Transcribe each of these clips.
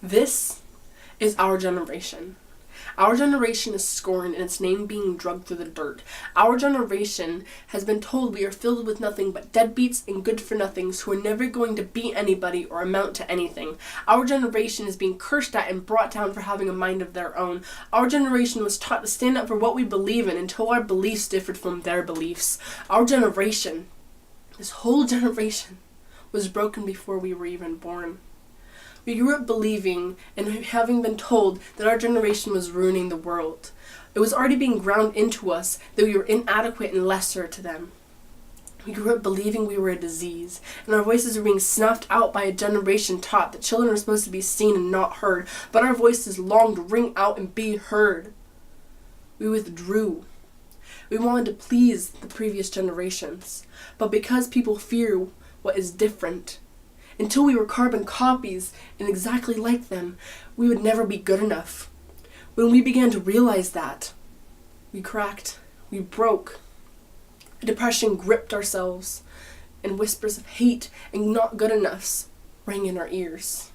This is our generation. Our generation is scorned and its name being drugged through the dirt. Our generation has been told we are filled with nothing but deadbeats and good-for-nothings who are never going to be anybody or amount to anything. Our generation is being cursed at and brought down for having a mind of their own. Our generation was taught to stand up for what we believe in until our beliefs differed from their beliefs. Our generation, this whole generation, was broken before we were even born. We grew up believing and having been told that our generation was ruining the world. It was already being ground into us that we were inadequate and lesser to them. We grew up believing we were a disease, and our voices were being snuffed out by a generation taught that children are supposed to be seen and not heard, but our voices longed to ring out and be heard. We withdrew. We wanted to please the previous generations, but because people fear what is different, until we were carbon copies and exactly like them, we would never be good enough. When we began to realize that, we cracked, we broke. Depression gripped ourselves, and whispers of hate and not good enoughs rang in our ears.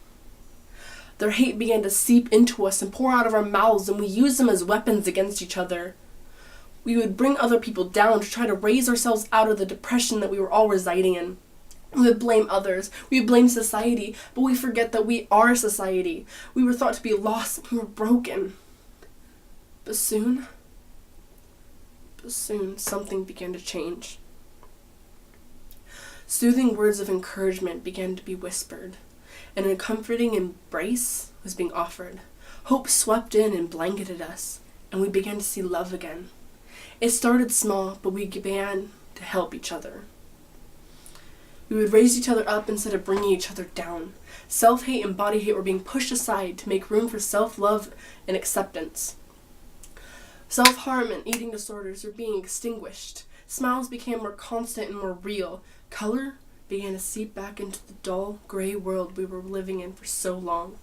Their hate began to seep into us and pour out of our mouths, and we used them as weapons against each other. We would bring other people down to try to raise ourselves out of the depression that we were all residing in. We would blame others, we would blame society, but we forget that we are society. We were thought to be lost, we were broken. But soon, something began to change. Soothing words of encouragement began to be whispered, and a comforting embrace was being offered. Hope swept in and blanketed us, and we began to see love again. It started small, but we began to help each other. We would raise each other up instead of bringing each other down. Self-hate and body hate were being pushed aside to make room for self-love and acceptance. Self-harm and eating disorders were being extinguished. Smiles became more constant and more real. Color began to seep back into the dull, gray world we were living in for so long.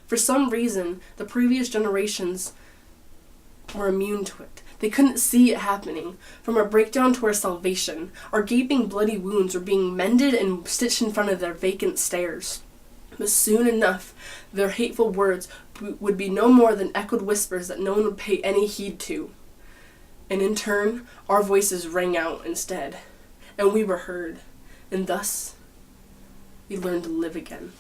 For some reason, the previous generations were immune to it. They couldn't see it happening. From our breakdown to our salvation, our gaping bloody wounds were being mended and stitched in front of their vacant stares. But soon enough, their hateful words would be no more than echoed whispers that no one would pay any heed to. And in turn, our voices rang out instead, and we were heard. And thus, we learned to live again.